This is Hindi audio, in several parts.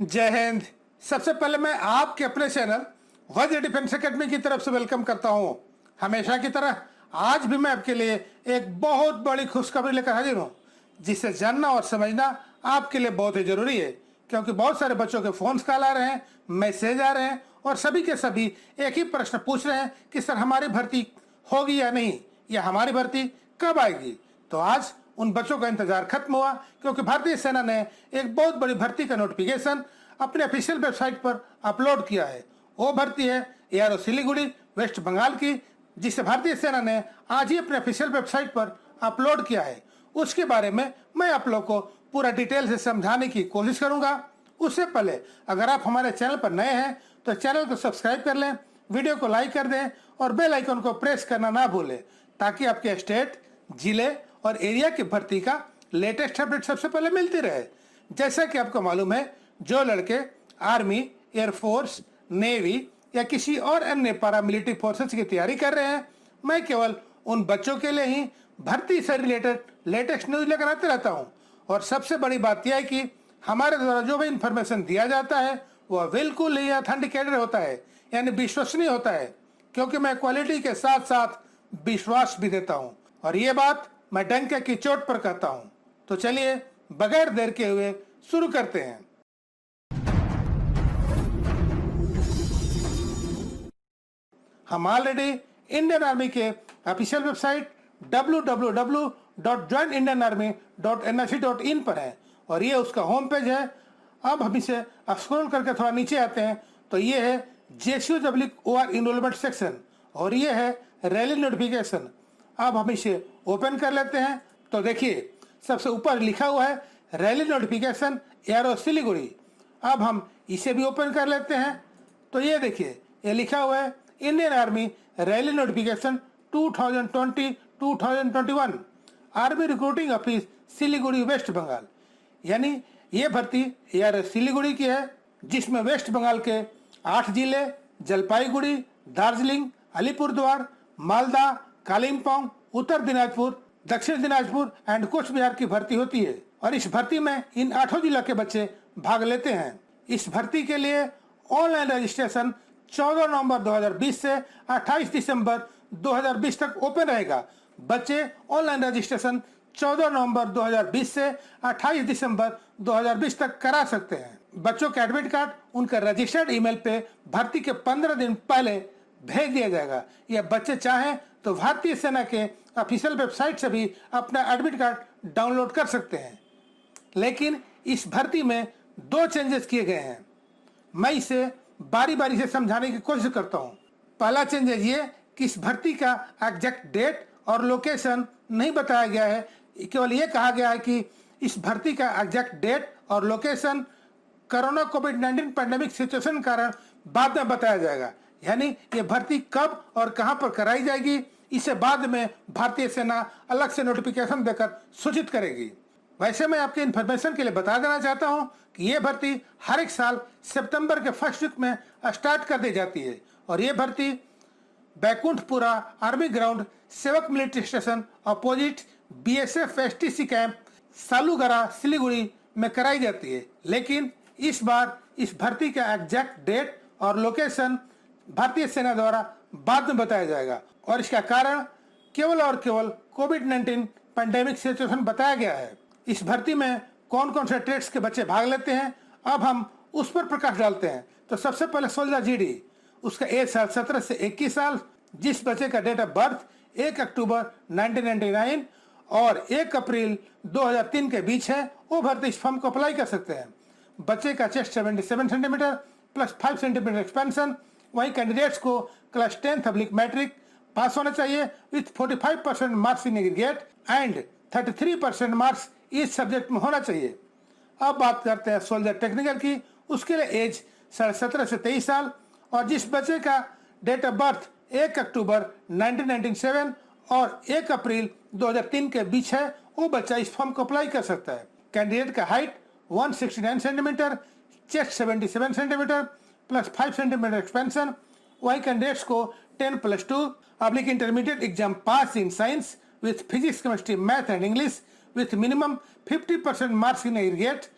जय हिंद। सबसे पहले मैं आपके अपने चैनल गज़ डिफेंस एकेडमी की तरफ से वेलकम करता हूं। हमेशा की तरह आज भी मैं आपके लिए एक बहुत बड़ी खुशखबरी लेकर हाजिर हूं, जिसे जानना और समझना आपके लिए बहुत ही जरूरी है, क्योंकि बहुत सारे बच्चों के फोन कॉल आ रहे हैं, मैसेज आ रहे हैं और सभी के सभी एक ही प्रश्न पूछ रहे हैं कि सर हमारी भर्ती होगी या नहीं, या हमारी भर्ती कब आएगी। तो आज उन बच्चों का इंतजार खत्म हुआ, क्योंकि भारतीय सेना ने एक बहुत बड़ी भर्ती का नोटिफिकेशन अपने ऑफिशियल वेबसाइट पर अपलोड किया है। वो भर्ती है एआरओ सिलीगुड़ी वेस्ट बंगाल की, जिसे भारतीय सेना ने आज ही अपने ऑफिशियल वेबसाइट पर अपलोड किया है। उसके बारे में मैं आप लोग को पूरा डिटेल से समझाने की कोशिश करूंगा। उससे पहले अगर आप हमारे चैनल पर नए हैं तो चैनल को सब्सक्राइब कर लें, वीडियो को लाइक कर दें और बेल आइकन को प्रेस करना ना भूलें, ताकि आपके स्टेट, जिले और एरिया की भर्ती का लेटेस्ट अपडेट सबसे पहले मिलती रहे। जैसा कि आपको मालूम है, जो लड़के आर्मी, एयरफोर्स, नेवी या किसी और अन्य पैरामिलिट्री फोर्सेस की तैयारी कर रहे हैं, मैं केवल उन बच्चों के लिए ही भर्ती से रिलेटेड लेटेस्ट न्यूज लेकर आते रहता हूं। और सबसे बड़ी बात यह है कि हमारे द्वारा जो भी इंफॉर्मेशन दिया जाता है वह बिल्कुल ही ऑथेंटिकेटेड होता है, यानी विश्वसनीय होता है, क्योंकि मैं क्वालिटी के साथ साथ विश्वास भी देता हूं। और ये बात मैं डंके की चोट पर कहता हूं। तो चलिए बगैर देर के हुए शुरू करते हैं। हम ऑलरेडी इंडियन आर्मी के ऑफिशियल वेबसाइट www.joinindianarmy.nrc.in पर है और ये उसका होम पेज है। अब हम इसे स्क्रॉल करके थोड़ा नीचे आते हैं तो ये है JCOR इनरोलमेंट सेक्शन और ये है रैली नोटिफिकेशन। अब हम इसे ओपन कर लेते हैं तो देखिए सबसे ऊपर लिखा हुआ है रैली नोटिफिकेशन एआरओ सिलीगुड़ी। अब हम इसे भी ओपन कर लेते हैं तो ये देखिए ये लिखा हुआ है Indian army rally notification 2020-2021 army recruiting office Siliguri West Bengal. यानी ये भर्ती एआरओ सिलीगुड़ी की है, जिसमें वेस्ट बंगाल के 8 जिले जलपाईगुड़ी, दार्जिलिंग, अलीपुरद्वार, मालदा, कालिम्पोंग, उत्तर दिनाजपुर, दक्षिण दिनाजपुर एंड कुछ बिहार की भर्ती होती है। और इस भर्ती में इन 8 जिलों के बच्चे भाग लेते हैं। इस भर्ती के लिए ऑनलाइन रजिस्ट्रेशन 14 नवंबर 2020 से 28 दिसंबर 2020 तक ओपन रहेगा। बच्चे ऑनलाइन रजिस्ट्रेशन 14 नवंबर 2020 से 28 दिसंबर 2020 तक करा सकते हैं। बच्चों का एडमिट कार्ड उनका रजिस्टर्ड ईमेल पे भर्ती के 15 दिन पहले भेज दिया जाएगा। या बच्चे चाहें तो भारतीय सेना के ऑफिशियल वेबसाइट से भी अपना एडमिट कार्ड डाउनलोड कर सकते हैं। लेकिन इस भर्ती में 2 चेंजेस किए गए हैं। मैं इसे बारी बारी से समझाने की कोशिश करता हूं। पहला चेंजेस ये कि इस भर्ती का एग्जैक्ट डेट और लोकेशन नहीं बताया गया है। केवल ये कहा गया है कि इस भर्ती का एग्जैक्ट डेट और लोकेशन कोरोना कोविड-19 पैंडेमिक सिचुएशन के कारण बाद में बताया जाएगा। यानी ये भर्ती कब और कहां पर कराई जाएगी, इसे बाद में भारतीय सेना अलग से नोटिफिकेशन देकर सूचित करेगी। वैसे मैं आपके इन्फॉर्मेशन के लिए बता देना चाहता हूं कि ये भर्ती हर एक साल सितंबर के फर्स्ट वीक में स्टार्ट कर दी जाती है और ये भर्ती Baikunthpura army ground Sevoke military station opposite BSF STC camp Salugara Siliguri में कराई जाती है। लेकिन इस बार इस भर्ती का एग्जैक्ट डेट और लोकेशन भारतीय सेना द्वारा बाद में बताया जाएगा और इसका कारण केवल और केवल कोविड-19 पैंडेमिक सिचुएशन बताया गया है। इस भर्ती में कौन कौन से ट्रेड्स के बच्चे भाग लेते हैं, अब हम उस पर प्रकाश डालते हैं। तो सबसे पहले सोल्जर GD, उसका एज साल 17 से 21 साल। जिस बच्चे का डेट ऑफ बर्थ 1 अक्टूबर 1999 और 1 अप्रैल 2003 के बीच है, वो भर्ती इस फॉर्म को अप्लाई कर सकते हैं। बच्चे का chest 77 centimetre plus 5 centimetre expansion. वहीं कैंडिडेट्स को class 10th public matric pass होना चाहिए with 45% marks in aggregate and 33% marks इस सब्जेक्ट में होना चाहिए। अब बात करते हैं सोल्जर टेक्निकल की। उसके लिए एज 17 से 23 साल और जिस बच्चे का डेट ऑफ बर्थ 1 अक्टूबर 1997 और 1 अप्रैल 2003 के बीच है, वो बच्चा इस फॉर्म को अप्लाई कर सकता है। कैंडिडेट का height 169 centimetre, chest 77 centimetre plus 5 centimetre expansion. वही कैंडिडेट्स को 10+2 public intermediate exam pass in science with physics, chemistry, math and English with minimum 50% marks in aggregate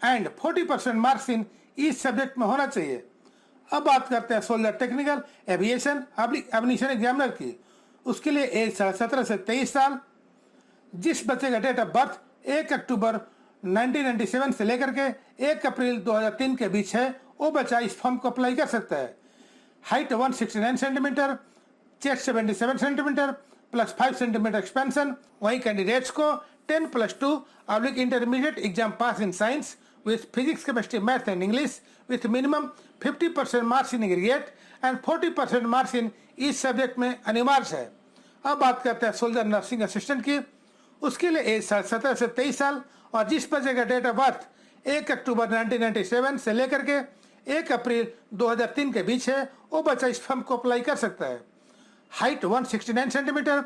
and 40% marks in each subject में होना चाहिए। अब बात करते हैं soldier technical aviation aviation examiner की। उसके लिए एज 17 से 23 साल। जिस बच्चे का डेट ऑफ बर्थ 1 अक्टूबर 1997 से लेकर के 1 अप्रैल 2003 के बीच है, वो बच्चा इस फॉर्म को अप्लाई कर सकता है। Height 169 centimetre, chest 77 centimetre plus 5 centimetre expansion. वही कैंडिडेट्स को 10+2 intermediate exam pass in science with physics, chemistry, math and English with minimum 50% marks in aggregate and 40% marks in इस सब्जेक्ट में अनिवार्य है। अब बात करते हैं सोल्जर नर्सिंग असिस्टेंट की। उसके लिए एज 17 से 23 साल और जिस बच्चे का डेट ऑफ बर्थ 1 अक्टूबर 1997 से लेकर के 1 अप्रैल 2003 के बीच है, वो बच्चा इस फॉर्म को अप्लाई कर सकता है। Height 169 centimetre,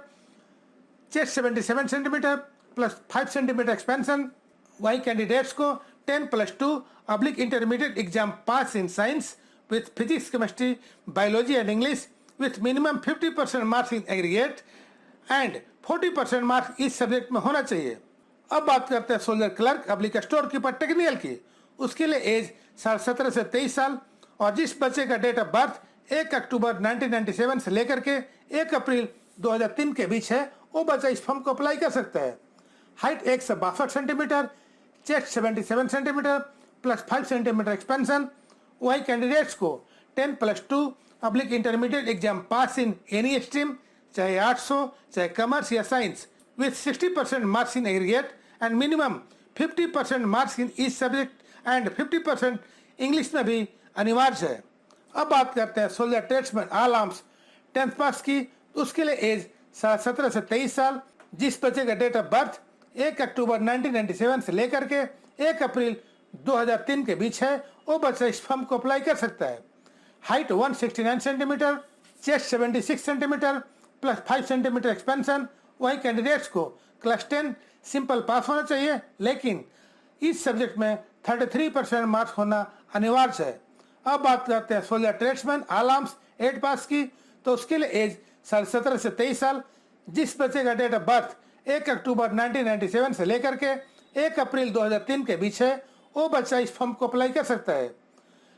chest 77 centimetre plus 5 centimetre expansion. वही कैंडिडेट्स को 10+2 intermediate exam pass in science with physics, chemistry, biology and English with minimum 50% marks in aggregate and 40% marks इस सब्जेक्ट में होना चाहिए। अब बात करते हैं soldier clerk store keeper technical की। उसके लिए एज 17 से 23 साल और जिस बच्चे का डेट ऑफ बर्थ 1 अक्टूबर 1997 से लेकर के 1 अप्रैल 2003 के बीच है, वो बच्चा इस फॉर्म को अप्लाई कर सकता है। Height 162 centimetre, chest 77 centimetre plus 5 centimetre expansion. वही कैंडिडेट्स को 10+2 intermediate exam pass in any stream, चाहे 800 चाहे कॉमर्स या science with 60% marks in aggregate and minimum 50% marks in each subject and 50% English में भी अनिवार्य है। अब बात करते हैं soldier tradesman all arms 10th पास की। उसके लिए एज 17 से 23 साल। जिस बच्चे का डेट ऑफ बर्थ 1 अक्टूबर 1997 से लेकर के 1 अप्रैल 2003 के बीच है, वो बच्चा इस फॉर्म को अप्लाई कर सकता है। Height 169 centimetre, chest 76 centimetre plus 5 centimetre expansion. वही कैंडिडेट्स को क्लास 10 सिंपल पास होना चाहिए, लेकिन इस सब्जेक्ट में 33% मार्क्स होना अनिवार्य है। अब बात करते हैं सोल्जर ट्रेड्समैन ऑल आर्म्स 8 पास की। तो उसके लिए एज 17 से 23 साल। जिस बच्चे का डेट ऑफ बर्थ 1 अक्टूबर 1997 से लेकर के 1 अप्रैल 2003 के बीच है, वो बच्चा इस फॉर्म को अप्लाई कर सकता है।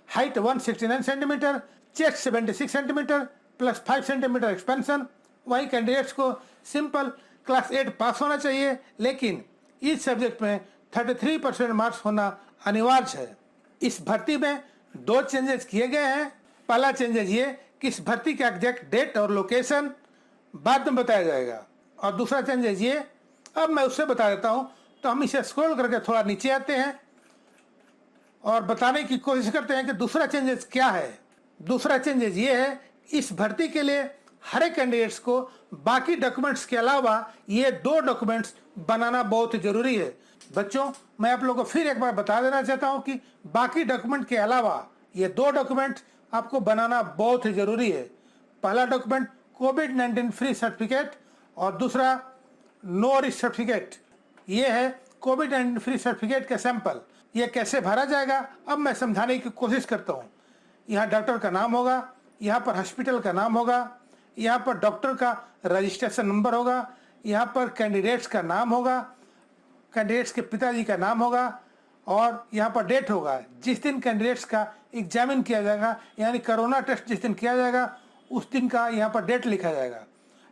Height 169 centimetre, chest 76 centimetre plus 5 centimetre expansion. वही कैंडिडेट्स को सिंपल क्लास 8 पास होना चाहिए, लेकिन इस सब्जेक्ट में 33% मार्क्स होना अनिवार्य है। इस भर्ती में 2 चेंजेस किए गए हैं। पहला चेंजेस ये कि इस भर्ती का एग्जैक्ट डेट और लोकेशन बाद में बताया जाएगा, और दूसरा चेंजेस ये, अब मैं उससे बता देता हूँ। तो हम इसे स्क्रॉल करके थोड़ा नीचे आते हैं और बताने की कोशिश करते हैं कि दूसरा चेंजेस क्या है। दूसरा चेंजेस ये है, इस भर्ती के लिए हर एक कैंडिडेट्स को बाकी डॉक्यूमेंट्स के अलावा ये 2 डॉक्यूमेंट्स बनाना बहुत जरूरी है। बच्चों, मैं आप लोगों को फिर एक बार बता देना चाहता हूँ कि बाकी डॉक्यूमेंट के अलावा ये 2 डॉक्यूमेंट आपको बनाना बहुत ही जरूरी है। पहला डॉक्यूमेंट कोविड-19 फ्री सर्टिफिकेट और दूसरा नो रिस्क सर्टिफिकेट। ये है कोविड-19 फ्री सर्टिफिकेट का सैंपल। ये कैसे भरा जाएगा, अब मैं समझाने की कोशिश करता हूँ। यहाँ डॉक्टर का नाम होगा, यहाँ पर हॉस्पिटल का नाम होगा, यहाँ पर डॉक्टर का रजिस्ट्रेशन नंबर होगा, यहाँ पर कैंडिडेट्स का नाम होगा, कैंडिडेट्स के पिताजी का नाम होगा, और यहाँ पर डेट होगा जिस दिन कैंडिडेट्स का एग्जामिन किया जाएगा, यानी कोरोना टेस्ट जिस दिन किया जाएगा उस दिन का यहाँ पर डेट लिखा जाएगा।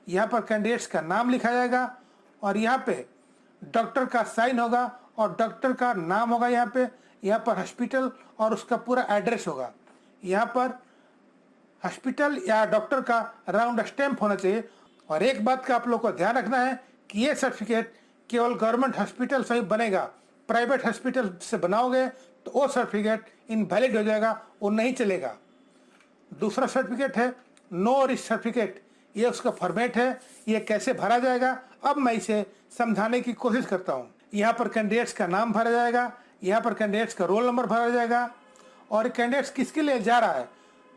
यहाँ पर कैंडिडेट्स का नाम लिखा जाएगा और यहाँ पे डॉक्टर का साइन होगा और डॉक्टर का नाम होगा। यहाँ पर हॉस्पिटल और उसका पूरा एड्रेस होगा। यहाँ पर हॉस्पिटल या डॉक्टर का राउंड स्टैम्प होना चाहिए। और एक बात का आप लोग को ध्यान रखना है कि ये सर्टिफिकेट केवल गवर्नमेंट हॉस्पिटल से ही बनेगा। प्राइवेट हॉस्पिटल से बनाओगे तो वो सर्टिफिकेट इनवैलिड हो जाएगा, वो नहीं चलेगा। दूसरा सर्टिफिकेट है नो रिस्क सर्टिफिकेट। ये उसका फॉर्मेट है, ये कैसे भरा जाएगा अब मैं इसे समझाने की कोशिश करता हूँ। यहाँ पर कैंडिडेट्स का नाम भरा जाएगा, यहाँ पर कैंडिडेट्स का रोल नंबर भरा जाएगा, और कैंडिडेट्स किसके लिए जा रहा है।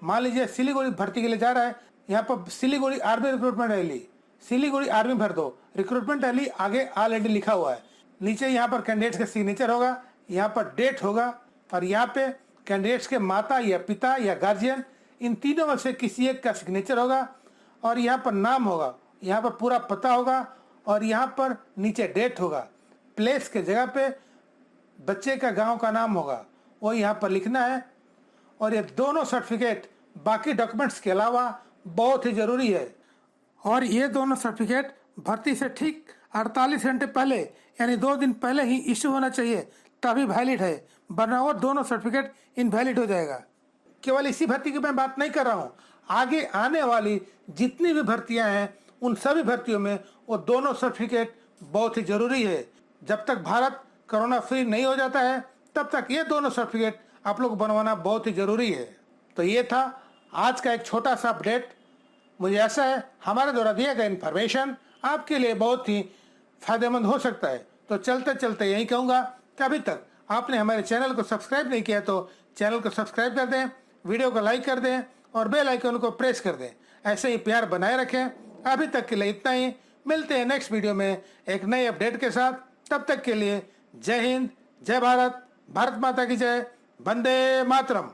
मान लीजिए सिलीगुड़ी भर्ती के लिए जा रहा है, यहाँ पर Siliguri army recruitment rally, Siliguri army भर दो, रिक्रूटमेंट रैली आगे ऑलरेडी लिखा हुआ है। नीचे यहाँ पर कैंडिडेट्स का सिग्नेचर होगा, यहाँ पर डेट होगा, और यहाँ पे कैंडिडेट्स के माता या पिता या गार्जियन, इन तीनों में से किसी एक का सिग्नेचर होगा, और यहाँ पर नाम होगा, यहाँ पर पूरा पता होगा, और यहाँ पर नीचे डेट होगा। प्लेस के जगह पे बच्चे का गांव का नाम होगा वो यहाँ पर लिखना है। और ये दोनों सर्टिफिकेट बाकी डॉक्यूमेंट्स के अलावा बहुत ही ज़रूरी है। और ये दोनों सर्टिफिकेट भर्ती से ठीक 48 घंटे पहले यानी 2 दिन पहले ही इश्यू होना चाहिए, तभी वैलिड है, वरना वो दोनों सर्टिफिकेट इनवैलिड हो जाएगा। केवल इसी भर्ती की मैं बात नहीं कर रहा हूँ, आगे आने वाली जितनी भी भर्तियाँ हैं उन सभी भर्तियों में वो दोनों सर्टिफिकेट बहुत ही ज़रूरी है। जब तक भारत कोरोना फ्री नहीं हो जाता है तब तक ये दोनों सर्टिफिकेट आप लोग बनवाना बहुत ही ज़रूरी है। तो ये था आज का एक छोटा सा अपडेट। मुझे ऐसा है हमारे द्वारा दिया गया इन्फॉर्मेशन आपके लिए बहुत ही फायदेमंद हो सकता है। तो चलते चलते यही कहूँगा कि अभी तक आपने हमारे चैनल को सब्सक्राइब नहीं किया तो चैनल को सब्सक्राइब कर दें, वीडियो को लाइक कर दें और बेल आइकन को प्रेस कर दें। ऐसे ही प्यार बनाए रखें। अभी तक के लिए इतना ही, मिलते हैं नेक्स्ट वीडियो में एक नए अपडेट के साथ। तब तक के लिए जय हिंद, जय भारत, भारत माता की जय, वंदे मातरम।